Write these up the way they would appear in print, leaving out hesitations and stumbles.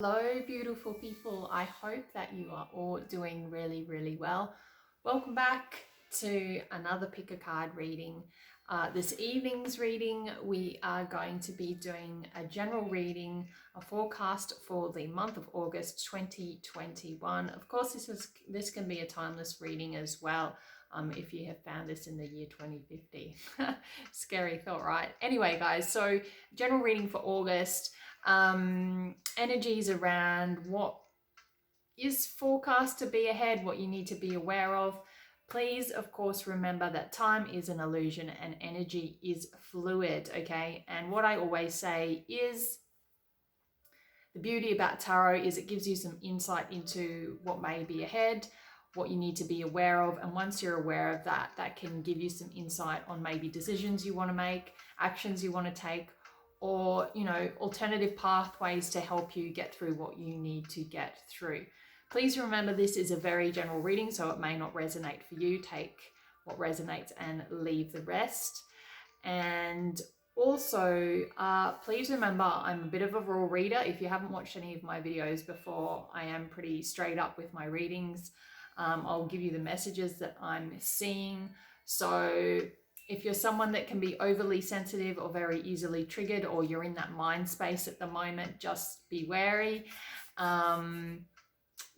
Hello beautiful people, I hope that you are all doing really well. Welcome back to another pick a card reading. This evening's reading we are going to be doing a general reading, a forecast for the month of August 2021. Of course this can be a timeless reading as well, if you have found this in the year 2050. Scary thought, right? Anyway guys, so general reading for August. Energies around what is forecast to be ahead, what you need to be aware of. Please, of course, remember that time is an illusion and energy is fluid, okay? And what I always say is the beauty about tarot is it gives you some insight into what may be ahead, what you need to be aware of. And once you're aware of that, that can give you some insight on maybe decisions you want to make, actions you want to take, or, you know, alternative pathways to help you get through what you need to get through. Please remember this is a very general reading, so it may not resonate for you. Take what resonates and leave the rest. And also, please remember I'm a bit of a raw reader. If you haven't watched any of my videos before, I am pretty straight up with my readings. I'll give you the messages that I'm seeing. So if you're someone that can be overly sensitive or very easily triggered, or you're in that mind space at the moment, just be wary.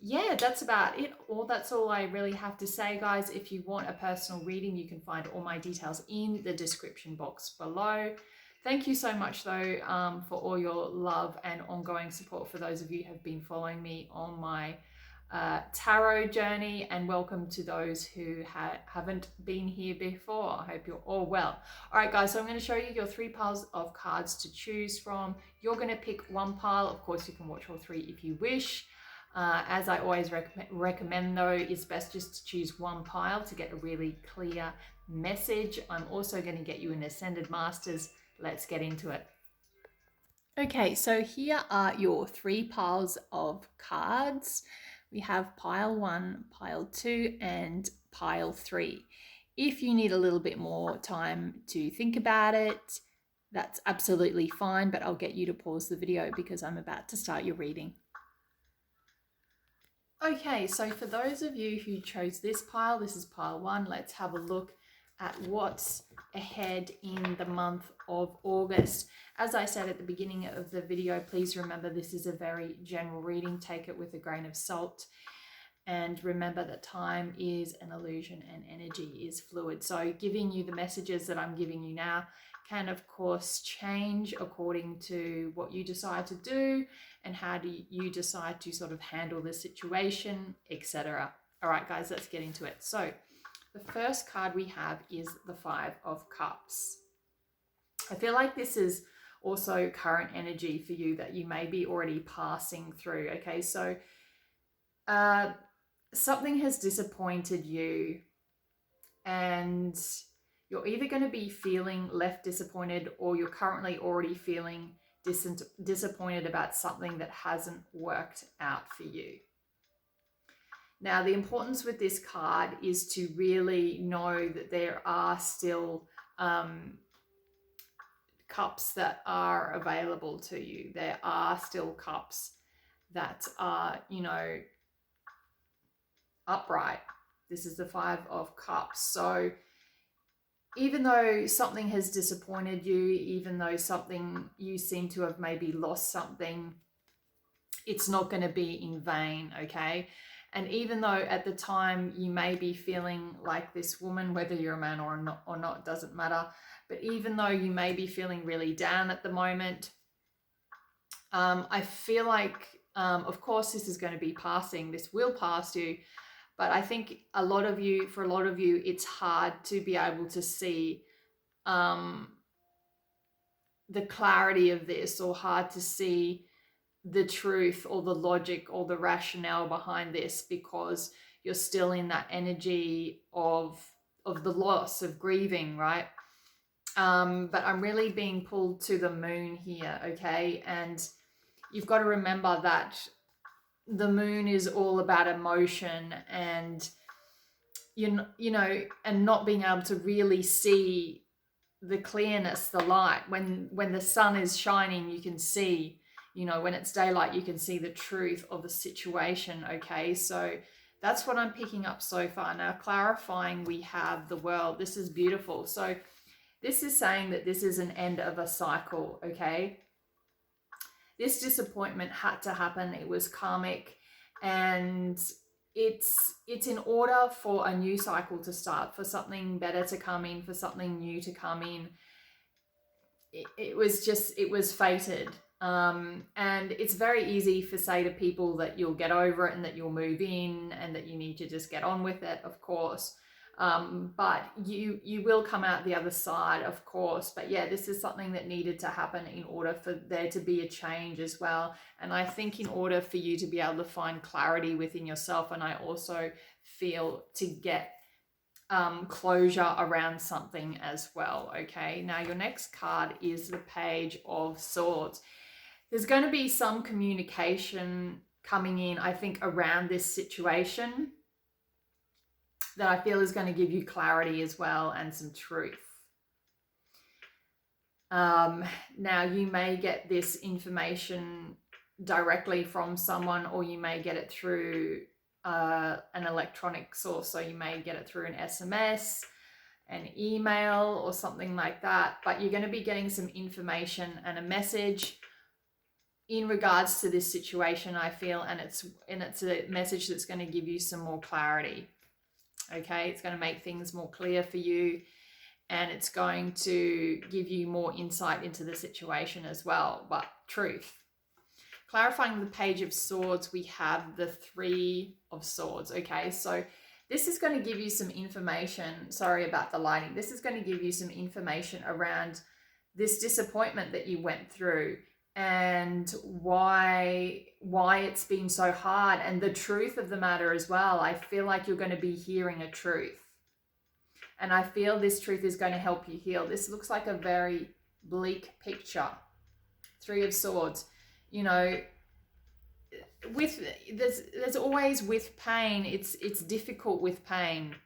Yeah, that's about it. That's all I really have to say, guys. If you want a personal reading, you can find all my details in the description box below. Thank you so much though, for all your love and ongoing support, for those of you who have been following me on my tarot journey, and welcome to those who haven't been here before. I hope you're all well. All right guys, so I'm going to show you your 3 piles of cards to choose from. You're going to pick one pile. Of course you can watch all 3 if you wish. As I always recommend though, it's best just to choose one pile to get a really clear message. I'm also going to get you an Ascended Masters. Let's get into it. Okay, so here are your 3 piles of cards. We have pile 1, pile 2, and pile 3. If you need a little bit more time to think about it, that's absolutely fine, but I'll get you to pause the video because I'm about to start your reading. Okay, so for those of you who chose this pile, this is pile 1, let's have a look at what's ahead in the month of August. As I said at the beginning of the video, please remember this is a very general reading. Take it with a grain of salt. And remember that time is an illusion and energy is fluid. So giving you the messages that I'm giving you now can of course change according to what you decide to do and how do you decide to sort of handle the situation, etc. All right guys, let's get into it. So the first card we have is the 5 of Cups. I feel like this is also current energy for you that you may be already passing through. Okay, so something has disappointed you and you're either going to be feeling left disappointed, or you're currently already feeling disappointed about something that hasn't worked out for you. Now, the importance with this card is to really know that there are still cups that are available to you. There are still cups that are, you know, upright. This is the 5 of Cups. So even though something has disappointed you, even though you seem to have maybe lost something, it's not going to be in vain, okay? And even though at the time you may be feeling like this woman, whether you're a man or not, doesn't matter. But even though you may be feeling really down at the moment, I feel like, of course, this is going to be passing. This will pass you. But I think for a lot of you, it's hard to be able to see the clarity of this, or hard to see the truth or the logic or the rationale behind this, because you're still in that energy of the loss, of grieving, right? But I'm really being pulled to the Moon here, okay? And you've got to remember that the Moon is all about emotion and, you know, and not being able to really see the clearness, the light. When the sun is shining, you can see, You know, when it's daylight, you can see the truth of the situation, okay? So that's what I'm picking up so far. Now, clarifying, we have the world. This is beautiful. So this is saying that this is an end of a cycle, okay? This disappointment had to happen. It was karmic, and it's in order for a new cycle to start, for something better to come in, for something new to come in. It was fated. And it's very easy for say to people that you'll get over it and that you'll move in and that you need to just get on with it, of course. But you will come out the other side, of course. But yeah, this is something that needed to happen in order for there to be a change as well. And I think in order for you to be able to find clarity within yourself, and I also feel to get closure around something as well, okay? Now your next card is the Page of Swords. There's going to be some communication coming in, I think, around this situation that I feel is going to give you clarity as well and some truth. Now you may get this information directly from someone, or you may get it through an electronic source. So you may get it through an SMS, an email, or something like that. But you're going to be getting some information and a message in regards to this situation, I feel, and it's a message that's going to give you some more clarity. Okay, it's going to make things more clear for you, and it's going to give you more insight into the situation as well. But truth. Clarifying the Page of Swords, we have the Three of Swords. Okay, so this is going to give you some information. Sorry about the lighting. This is going to give you some information around this disappointment that you went through, and why it's been so hard, and the truth of the matter as well. I feel like you're going to be hearing a truth, and I feel this truth is going to help you heal. This looks like a very bleak picture. Three of Swords, you know, with there's always with pain, it's difficult with pain.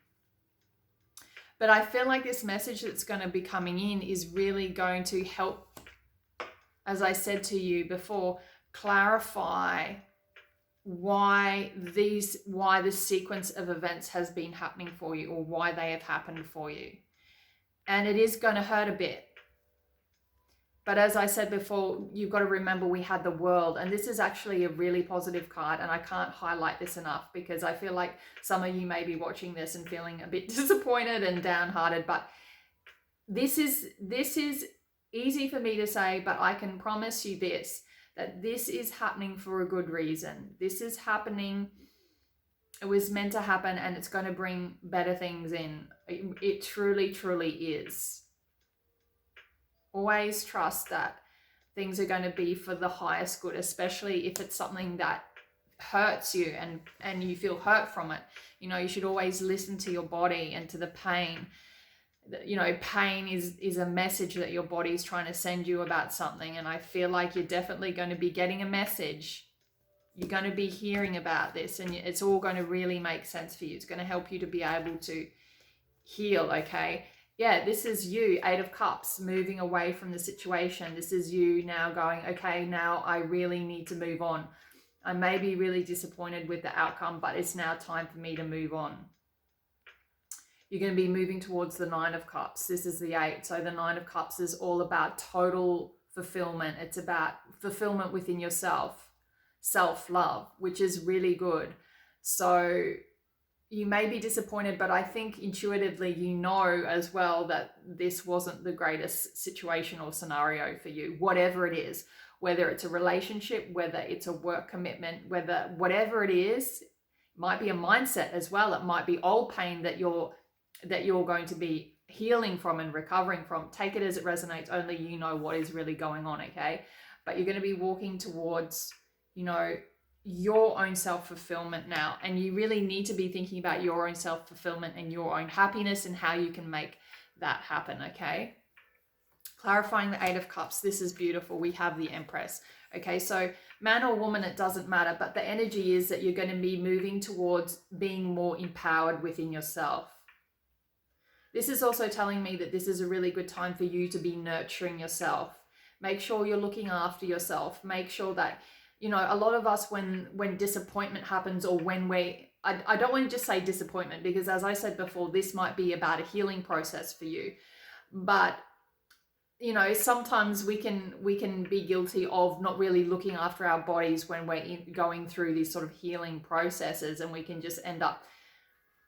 But I feel like this message that's going to be coming in is really going to help, as I said to you before, clarify why this sequence of events has been happening for you, or why they have happened for you. And it is going to hurt a bit. But as I said before, you've got to remember we had the World, and this is actually a really positive card, and I can't highlight this enough because I feel like some of you may be watching this and feeling a bit disappointed and downhearted, but this is easy for me to say, but I can promise you this, that this is happening for a good reason. This is happening, it was meant to happen, and it's going to bring better things in. It truly, truly is. Always trust that things are going to be for the highest good, especially if it's something that hurts you and you feel hurt from it. You know, you should always listen to your body and to the pain. You know, pain is a message that your body is trying to send you about something, and I feel like you're definitely going to be getting a message. You're going to be hearing about this, and it's all going to really make sense for you. It's going to help you to be able to heal, okay? Yeah, this is you, Eight of Cups, moving away from the situation. This is you now going, okay, now I really need to move on. I may be really disappointed with the outcome, but it's now time for me to move on. You're going to be moving towards the Nine of Cups. This is the 8. So the Nine of Cups is all about total fulfillment. It's about fulfillment within yourself, self-love, which is really good. So you may be disappointed, but I think intuitively you know as well that this wasn't the greatest situation or scenario for you, whatever it is, whether it's a relationship, whether it's a work commitment, whatever it is. It might be a mindset as well. It might be old pain that you're going to be healing from and recovering from. Take it as it resonates. Only you know what is really going on, okay? But you're going to be walking towards, you know, your own self-fulfillment now, and you really need to be thinking about your own self-fulfillment and your own happiness and how you can make that happen, okay? Clarifying the Eight of Cups, this is beautiful. We have the Empress, okay? So man or woman, it doesn't matter, but the energy is that you're going to be moving towards being more empowered within yourself. This is also telling me that this is a really good time for you to be nurturing yourself. Make sure you're looking after yourself. Make sure that, you know, a lot of us, when disappointment happens, or when I don't want to just say disappointment, because as I said before, this might be about a healing process for you. But, you know, sometimes we can be guilty of not really looking after our bodies when we're going through these sort of healing processes, and we can just end up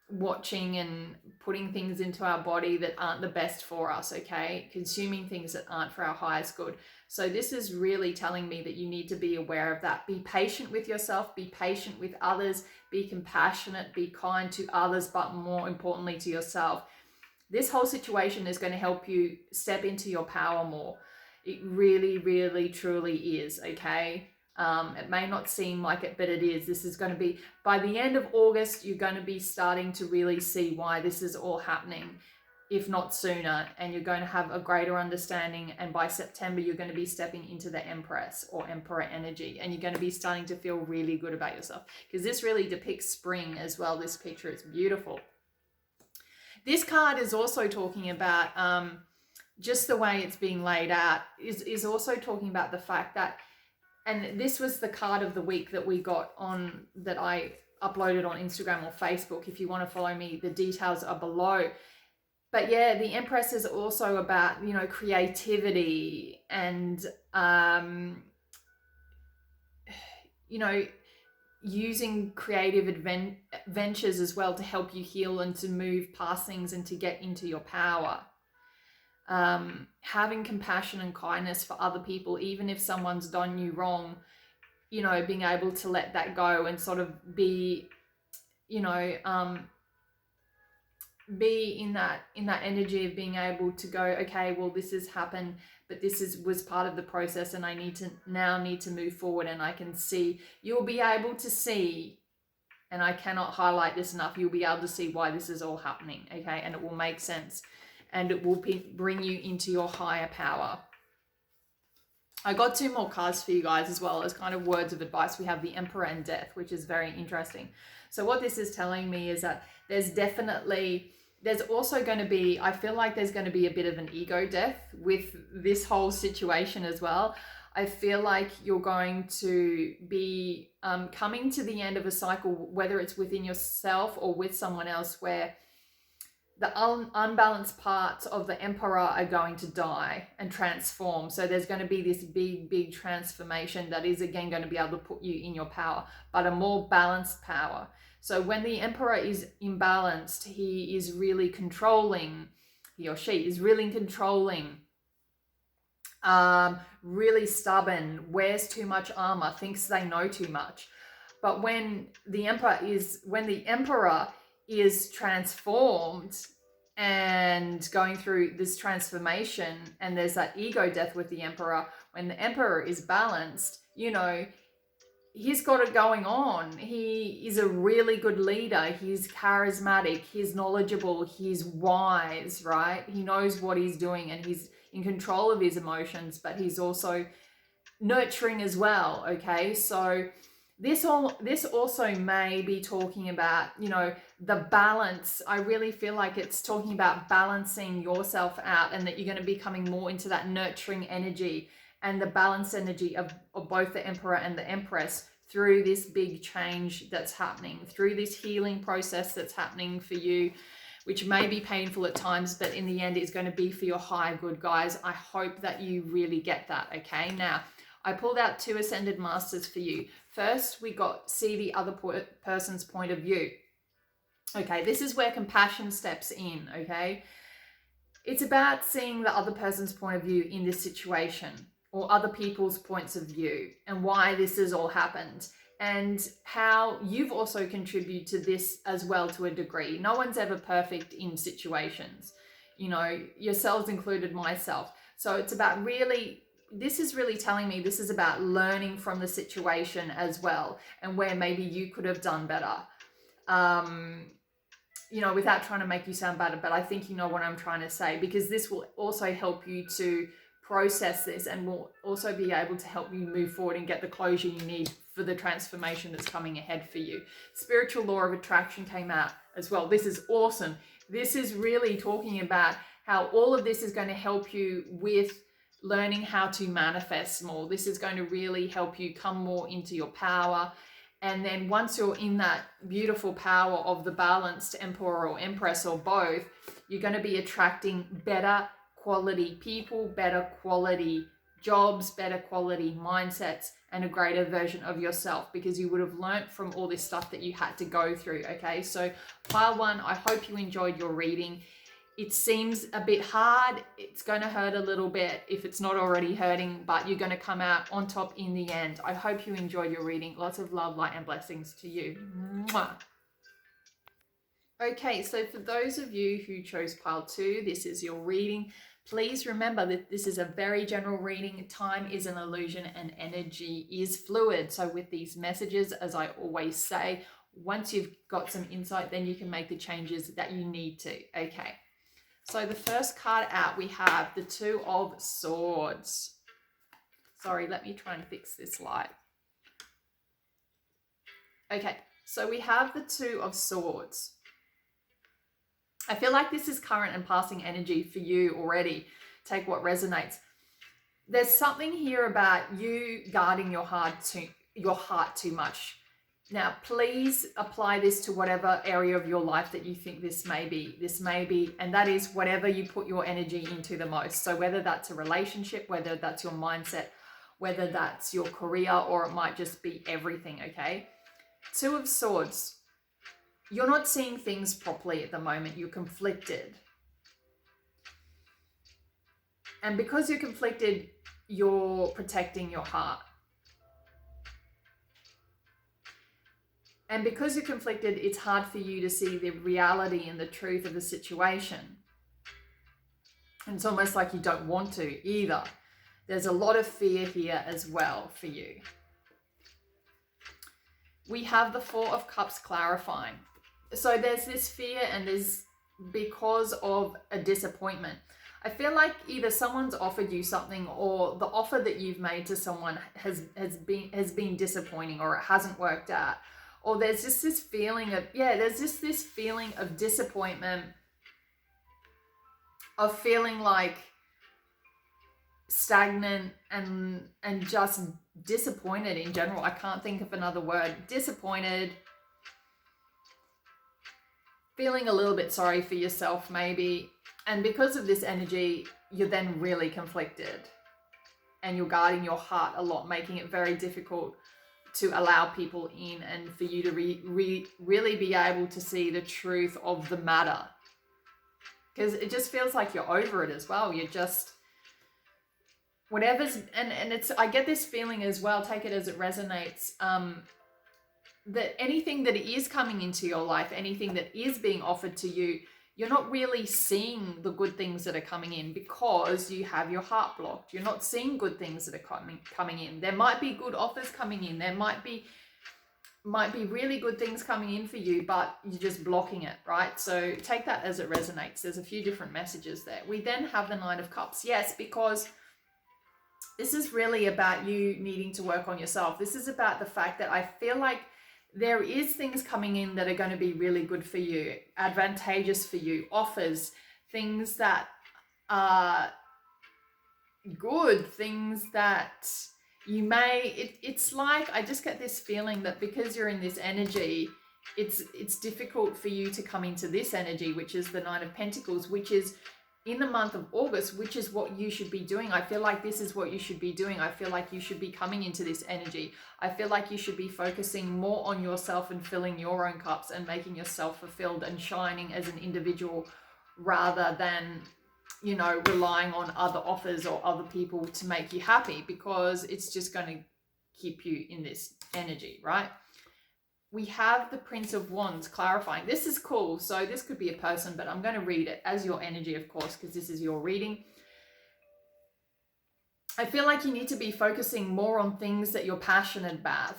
watching and putting things into our body that aren't the best for us, okay? Consuming things that aren't for our highest good. So this is really telling me that you need to be aware of that. Be patient with yourself, be patient with others, be compassionate, be kind to others, but more importantly to yourself. This whole situation is going to help you step into your power more. It really, really, truly is, okay? It may not seem like it, but it is. This is going to be, by the end of August, you're going to be starting to really see why this is all happening, if not sooner, and you're going to have a greater understanding. And by September, you're going to be stepping into the Empress or Emperor energy, and you're going to be starting to feel really good about yourself, because this really depicts spring as well. This picture is beautiful. This card is also talking about, just the way it's being laid out, is also talking about the fact that, and this was the card of the week that we got on, that I uploaded on Instagram or Facebook. If you want to follow me, the details are below. But yeah, the Empress is also about, you know, creativity and, you know, using creative ventures as well to help you heal and to move past things and to get into your power. Having compassion and kindness for other people, even if someone's done you wrong, you know, being able to let that go and sort of be, you know, be in that energy of being able to go, okay, well, this has happened, but this was part of the process, and I need to move forward. And I can see, you'll be able to see, and I cannot highlight this enough, you'll be able to see why this is all happening, okay? And it will make sense, and it will bring you into your higher power. I got 2 more cards for you guys as well as kind of words of advice. We have the Emperor and Death, which is very interesting. So what this is telling me is that there's also going to be, I feel like there's going to be a bit of an ego death with this whole situation as well. I feel like you're going to be coming to the end of a cycle, whether it's within yourself or with someone else, where the unbalanced parts of the Emperor are going to die and transform. So there's going to be this big transformation that is again going to be able to put you in your power, but a more balanced power. So when the Emperor is imbalanced, he is really controlling, he or she is really controlling, really stubborn, wears too much armor, thinks they know too much. But when the Emperor is transformed and going through this transformation, and there's that ego death with the Emperor, when the Emperor is balanced, you know, he's got it going on. He is a really good leader. He's charismatic, he's knowledgeable, he's wise, right? He knows what he's doing, and he's in control of his emotions, but he's also nurturing as well, okay? So this also may be talking about, you know, the balance. I really feel like it's talking about balancing yourself out, and that you're going to be coming more into that nurturing energy and the balanced energy of both the Emperor and the Empress through this big change that's happening, through this healing process that's happening for you, which may be painful at times, but in the end, it's going to be for your higher good, guys. I hope that you really get that, okay? Now, I pulled out 2 Ascended Masters for you. First, we got see the other person's point of view. Okay, this is where compassion steps in, okay? It's about seeing the other person's point of view in this situation, or other people's points of view, and why this has all happened, and how you've also contributed to this as well to a degree. No one's ever perfect in situations, you know, yourselves included, myself. So it's about really, this is really telling me this is about learning from the situation as well, and where maybe you could have done better. You know, without trying to make you sound better, but I think you know what I'm trying to say, because this will also help you to process this, and will also be able to help you move forward and get the closure you need for the transformation that's coming ahead for you. Spiritual law of attraction came out as well. This is awesome. This is really talking about how all of this is going to help you with learning how to manifest more. This is going to really help you come more into your power. And then once you're in that beautiful power of the balanced Emperor or Empress or both, you're going to be attracting better quality people, better quality jobs, better quality mindsets, and a greater version of yourself, because you would have learnt from all this stuff that you had to go through. Okay, so pile one, I hope you enjoyed your reading. It seems a bit hard. It's going to hurt a little bit if it's not already hurting, but you're going to come out on top in the end. I hope you enjoyed your reading. Lots of love, light, and blessings to you. Mwah. Okay, so for those of you who chose pile 2, this is your reading. Please remember that this is a very general reading. Time is an illusion and energy is fluid. So with these messages, as I always say, once you've got some insight, then you can make the changes that you need to. Okay. So the first card out, we have the Two of Swords. Sorry, let me try and fix this light. Okay, so we have the Two of Swords. I feel like this is current and passing energy for you already. Take what resonates. There's something here about you guarding your heart too much. Now, please apply this to whatever area of your life that you think this may be, and that is whatever you put your energy into the most. So whether that's a relationship, whether that's your mindset, whether that's your career, or it might just be everything, okay? Two of Swords. You're not seeing things properly at the moment. You're conflicted. And because you're conflicted, you're protecting your heart. And because you're conflicted, it's hard for you to see the reality and the truth of the situation. And it's almost like you don't want to either. There's a lot of fear here as well for you. We have the Four of Cups clarifying. So there's this fear, and there's because of a disappointment. I feel like either someone's offered you something, or the offer that you've made to someone has been disappointing, or it hasn't worked out. Or there's just this feeling of, there's just this feeling of disappointment, of feeling like stagnant and just disappointed in general. I can't think of another word. Disappointed, feeling a little bit sorry for yourself maybe. And because of this energy, you're then really conflicted, and you're guarding your heart a lot, making it very difficult to allow people in, and for you to really be able to see the truth of the matter. Because it just feels like you're over it as well. You're just, whatever's, and it's, I get this feeling as well, take it as it resonates, that anything that is coming into your life, anything that is being offered to you, you're not really seeing the good things that are coming in because you have your heart blocked. You're not seeing good things that are coming in. There might be good offers coming in. There might be really good things coming in for you, but you're just blocking it, right? So take that as it resonates. There's a few different messages there. We then have the Nine of Cups. Yes, because this is really about you needing to work on yourself. This is about the fact that I feel like there is things coming in that are going to be really good for you, advantageous for you, offers, things that are good, things that you may, it's like, I just get this feeling that because you're in this energy, it's difficult for you to come into this energy, which is the Nine of Pentacles, which is in the month of August, which is what you should be doing. I feel like this is what you should be doing. I feel like you should be coming into this energy. I feel like you should be focusing more on yourself and filling your own cups and making yourself fulfilled and shining as an individual, rather than, you know, relying on other offers or other people to make you happy, because it's just going to keep you in this energy, right? We have the Prince of Wands clarifying. This is cool. So this could be a person, but I'm going to read it as your energy, of course, because this is your reading. I feel like you need to be focusing more on things that you're passionate about.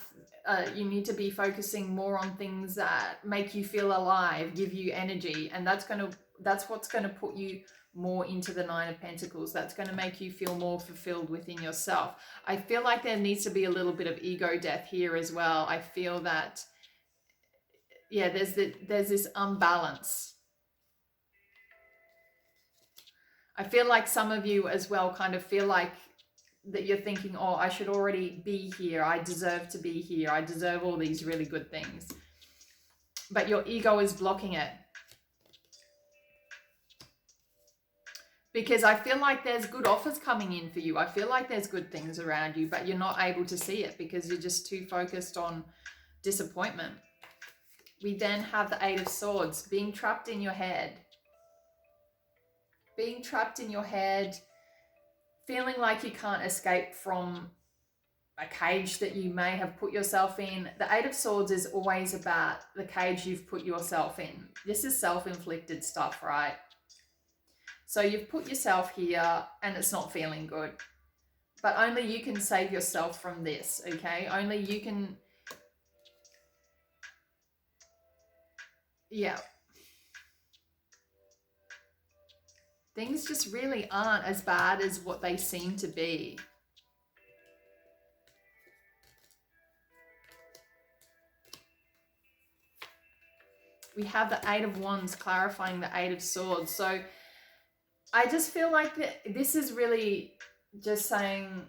You need to be focusing more on things that make you feel alive, give you energy, and that's what's going to put you more into the Nine of Pentacles. That's going to make you feel more fulfilled within yourself. I feel like there needs to be a little bit of ego death here as well. I feel that, yeah, there's this unbalance. I feel like some of you as well kind of feel like that you're thinking, oh, I should already be here. I deserve to be here. I deserve all these really good things. But your ego is blocking it. Because I feel like there's good offers coming in for you. I feel like there's good things around you, but you're not able to see it because you're just too focused on disappointment. We then have the Eight of Swords, being trapped in your head. Being trapped in your head, feeling like you can't escape from a cage that you may have put yourself in. The Eight of Swords is always about the cage you've put yourself in. This is self-inflicted stuff, right? So you've put yourself here and it's not feeling good. But only you can save yourself from this, okay? Only you can... Yeah. Things just really aren't as bad as what they seem to be. We have the Eight of Wands clarifying the Eight of Swords. So I just feel like that this is really just saying,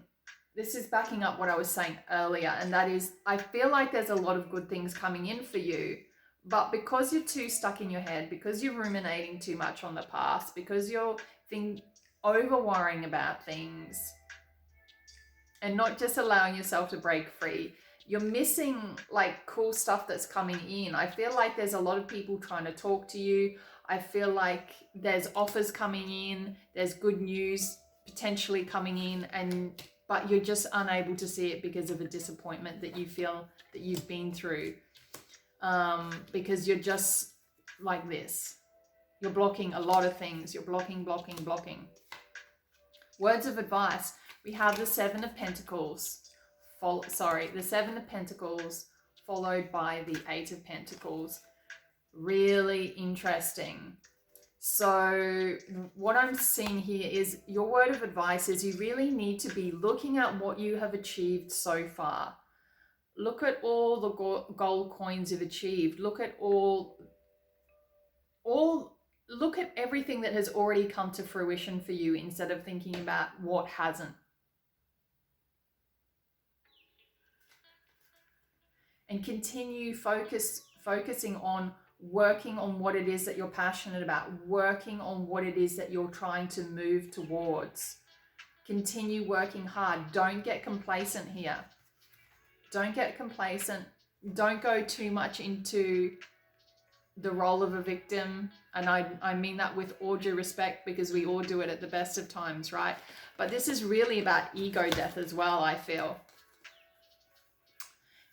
this is backing up what I was saying earlier. And that is, I feel like there's a lot of good things coming in for you. But because you're too stuck in your head, because you're ruminating too much on the past, because you're over worrying about things and not just allowing yourself to break free, you're missing like cool stuff that's coming in. I feel like there's a lot of people trying to talk to you. I feel like there's offers coming in, there's good news potentially coming in, but you're just unable to see it because of a disappointment that you feel that you've been through. Because you're just like this. You're blocking a lot of things. You're blocking. Words of advice. We have the Seven of Pentacles. The Seven of Pentacles followed by the Eight of Pentacles. Really interesting. So what I'm seeing here is your word of advice is you really need to be looking at what you have achieved so far. Look at all the gold coins you've achieved. Look at look at everything that has already come to fruition for you instead of thinking about what hasn't. And continue focusing on working on what it is that you're passionate about, working on what it is that you're trying to move towards. Continue working hard. Don't get complacent here. Don't get complacent. Don't go too much into the role of a victim. And I mean that with all due respect, because we all do it at the best of times, right? But this is really about ego death as well, I feel.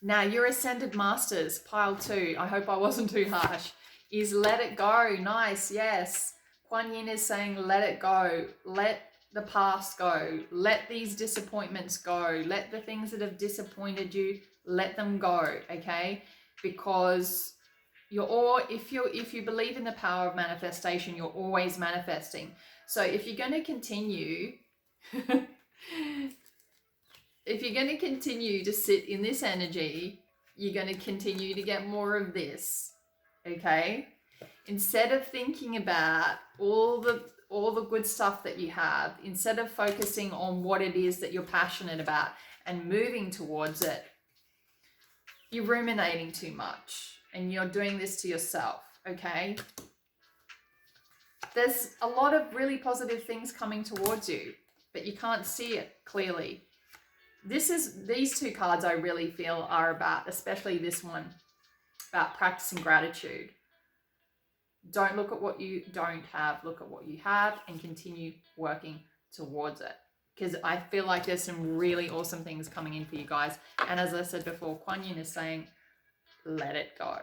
Now, your Ascended Masters, pile 2, I hope I wasn't too harsh, is let it go. Nice, yes. Kuan Yin is saying let it go. Let the past go. Let these disappointments go. Let the things that have disappointed you, let them go, okay? Because if you believe in the power of manifestation, you're always manifesting. So if you're going to continue if you're going to continue to sit in this energy, you're going to continue to get more of this, okay? Instead of thinking about all the good stuff that you have, instead of focusing on what it is that you're passionate about and moving towards it, you're ruminating too much and you're doing this to yourself, okay? There's a lot of really positive things coming towards you, but you can't see it clearly. These two cards I really feel are about, especially this one, about practicing gratitude. Don't look at what you don't have, look at what you have and continue working towards it. Because I feel like there's some really awesome things coming in for you guys. And as I said before, Kuan Yin is saying, let it go.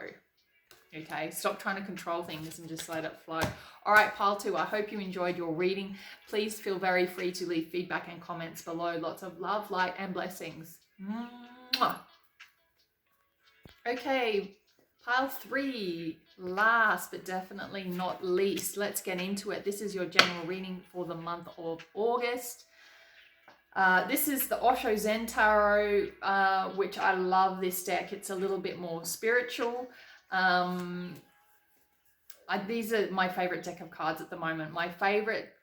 Okay, stop trying to control things and just let it flow. All right, pile 2, I hope you enjoyed your reading. Please feel very free to leave feedback and comments below. Lots of love, light, and blessings. Mwah. Okay, pile 3, last but definitely not least. Let's get into it. This is your general reading for the month of August. This is the Osho Zen Tarot, which I love this deck. It's a little bit more spiritual. These are my favorite deck of cards at the moment. My favorite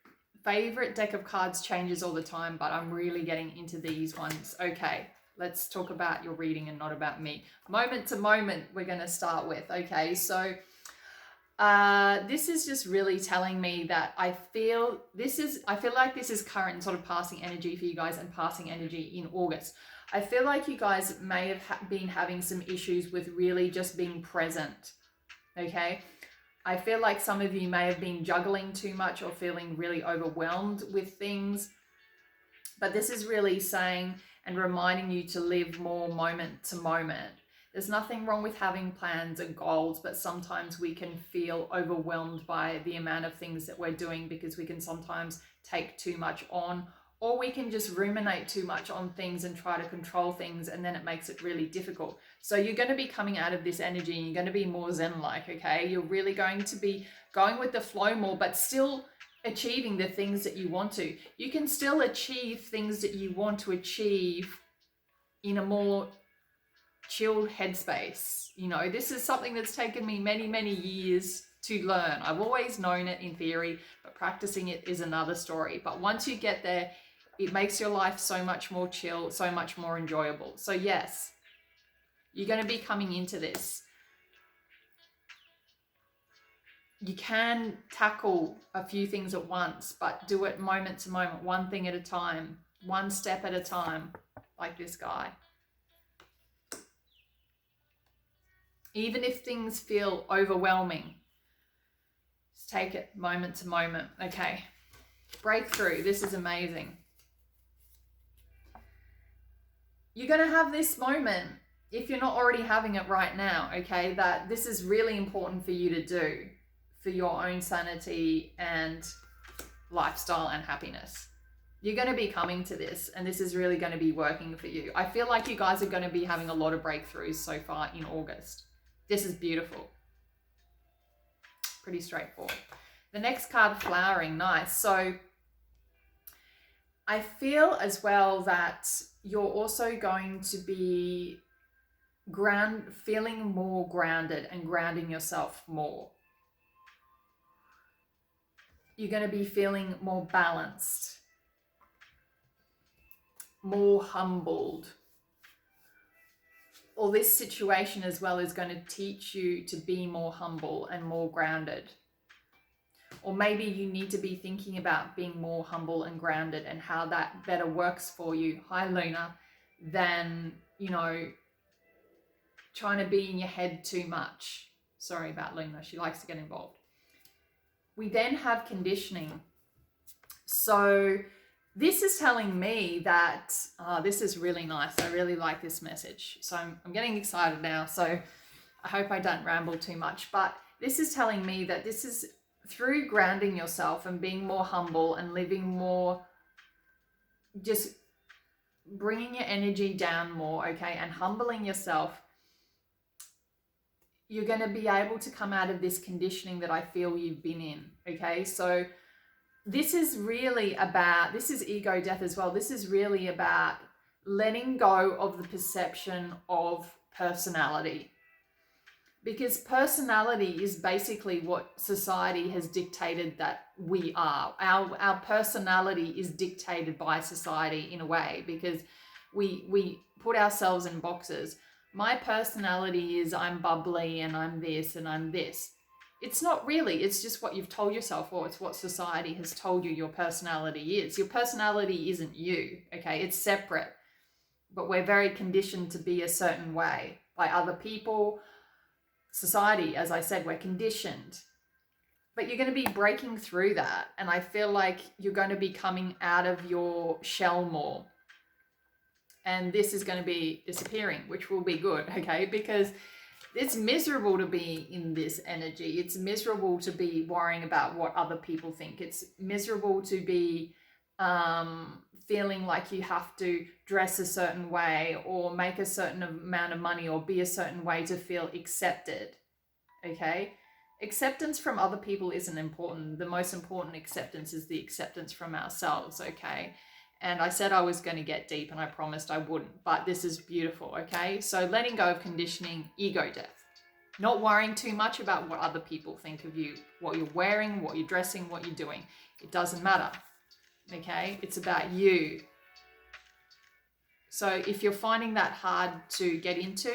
favorite deck of cards changes all the time, but I'm really getting into these ones. Okay, let's talk about your reading and not about me. Moment to moment, we're going to start with. Okay, so this is just really telling me that I feel like this is current sort of passing energy for you guys and passing energy in August. I feel like you guys may have been having some issues with really just being present. Okay. I feel like some of you may have been juggling too much or feeling really overwhelmed with things. But this is really saying and reminding you to live more moment to moment. There's nothing wrong with having plans and goals, but sometimes we can feel overwhelmed by the amount of things that we're doing because we can sometimes take too much on, or we can just ruminate too much on things and try to control things, and then it makes it really difficult. So you're going to be coming out of this energy and you're going to be more Zen-like, okay? You're really going to be going with the flow more, but still achieving the things that you want to. You can still achieve things that you want to achieve in a more chilled headspace. You know, this is something that's taken me many, many years to learn. I've always known it in theory, but practicing it is another story. But once you get there, it makes your life so much more chill, so much more enjoyable. So yes, you're going to be coming into this. You can tackle a few things at once, but do it moment to moment, one thing at a time, one step at a time, like this guy. Even if things feel overwhelming, just take it moment to moment. Okay, breakthrough. This is amazing. You're going to have this moment, if you're not already having it right now, okay, that this is really important for you to do for your own sanity and lifestyle and happiness. You're going to be coming to this, and this is really going to be working for you. I feel like you guys are going to be having a lot of breakthroughs so far in August. This is beautiful. Pretty straightforward. The next card, flowering. Nice. So I feel as well that you're also going to be feeling more grounded and grounding yourself more. You're going to be feeling more balanced, more humbled. Or this situation as well is going to teach you to be more humble and more grounded. Or maybe you need to be thinking about being more humble and grounded and how that better works for you. Hi, Luna. Than, you know, trying to be in your head too much. Sorry about Luna. She likes to get involved. We then have conditioning. So this is telling me that, this is really nice. I really like this message. So I'm getting excited now. So I hope I don't ramble too much. But this is telling me that this is through grounding yourself and being more humble and living more, just bringing your energy down more, okay, and humbling yourself, you're going to be able to come out of this conditioning that I feel you've been in, okay? So this is really about, this is ego death as well. This is really about letting go of the perception of personality. Because personality is basically what society has dictated that we are. Our personality is dictated by society in a way, because we put ourselves in boxes. My personality is I'm bubbly and I'm this and I'm this. It's not really, it's just what you've told yourself, or it's what society has told you your personality is. Your personality isn't you, okay? It's separate, but we're very conditioned to be a certain way by other people. Society, as I said, we're conditioned, but you're going to be breaking through that. And I feel like you're going to be coming out of your shell more. And this is going to be disappearing, which will be good, okay? Because it's miserable to be in this energy. It's miserable to be worrying about what other people think. It's miserable to be feeling like you have to dress a certain way or make a certain amount of money or be a certain way to feel accepted, okay? Acceptance from other people isn't important. The most important acceptance is the acceptance from ourselves, okay? And I said I was going to get deep, and I promised I wouldn't, but this is beautiful, okay? So letting go of conditioning, ego death. Not worrying too much about what other people think of you, what you're wearing, what you're dressing, what you're doing. It doesn't matter. okay? It's about you. So if you're finding that hard to get into,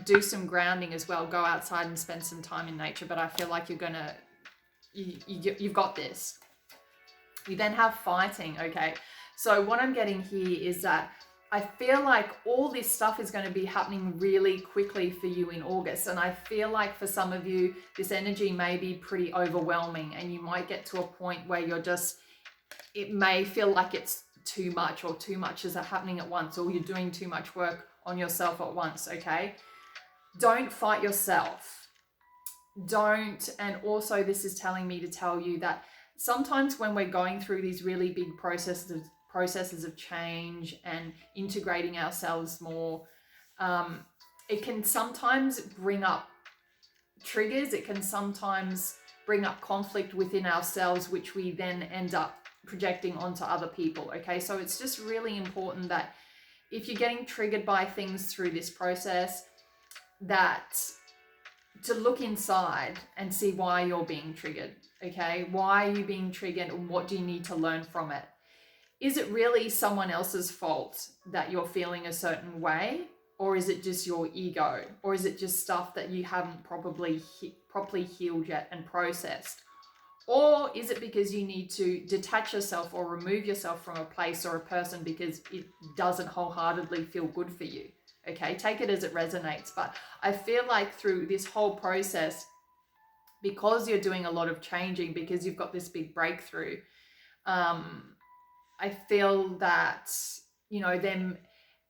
do some grounding as well. Go outside and spend some time in nature. But I feel like you're gonna, you've got this. We then have fighting, okay? So what I'm getting here is that I feel like all this stuff is going to be happening really quickly for you in August. And I feel like for some of you, this energy may be pretty overwhelming, and you might get to a point where you're just, it may feel like it's too much, or too much is happening at once, or you're doing too much work on yourself at once, okay? Don't fight yourself. Don't. And also this is telling me to tell you that sometimes when we're going through these really big processes of change and integrating ourselves more, it can sometimes bring up triggers. It can sometimes bring up conflict within ourselves, which we then end up projecting onto other people, okay? So it's just really important that if you're getting triggered by things through this process, that to look inside and see why you're being triggered, okay? Why are you being triggered, and what do you need to learn from it? Is it really someone else's fault that you're feeling a certain way? Or is it just your ego? Or is it just stuff that you haven't properly healed yet and processed? Or is it because you need to detach yourself or remove yourself from a place or a person because it doesn't wholeheartedly feel good for you? Okay, take it as it resonates. But I feel like through this whole process, because you're doing a lot of changing, because you've got this big breakthrough, I feel that, you know,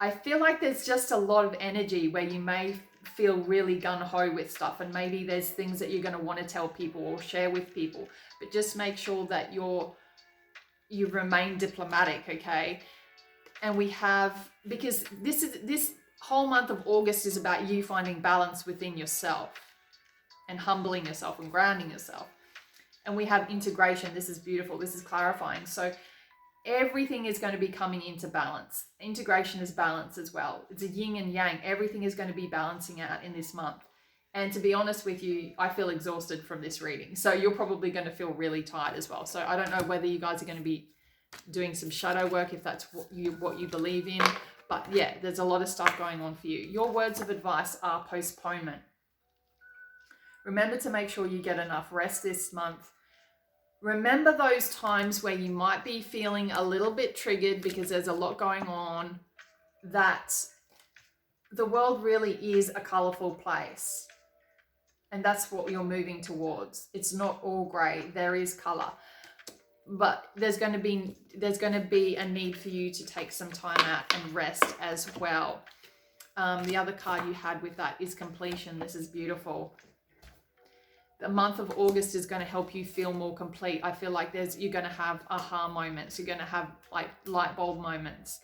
I feel like there's just a lot of energy where you may feel really gung-ho with stuff, and maybe there's things that you're going to want to tell people or share with people, but just make sure that you remain diplomatic, okay? And we have, because this whole month of August is about you finding balance within yourself and humbling yourself and grounding yourself. And we have integration. This is beautiful. This is clarifying. So everything is going to be coming into balance. Integration is balance as well. It's a yin and yang. Everything is going to be balancing out in this month. And to be honest with you, I feel exhausted from this reading. So you're probably going to feel really tired as well. So I don't know whether you guys are going to be doing some shadow work, if that's what you believe in. But yeah, there's a lot of stuff going on for you. Your words of advice are postponement. Remember to make sure you get enough rest this month. Remember those times where you might be feeling a little bit triggered because there's a lot going on, that the world really is a colorful place. And that's what you're moving towards. It's not all gray. There is color. But there's going to be a need for you to take some time out and rest as well. The other card you had with that is completion. This is beautiful. The month of August is going to help you feel more complete. I feel like you're going to have aha moments. You're going to have like light bulb moments.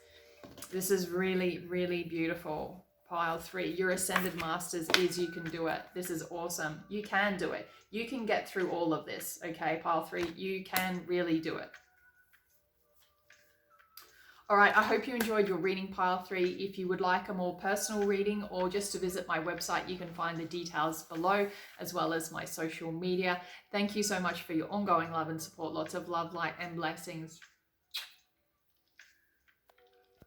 This is really, really beautiful. Pile 3, your Ascended Masters is you can do it. This is awesome. You can do it. You can get through all of this. Okay, Pile 3, you can really do it. All right, I hope you enjoyed your reading, Pile 3. If you would like a more personal reading or just to visit my website, you can find the details below, as well as my social media. Thank you so much for your ongoing love and support. Lots of love, light, and blessings.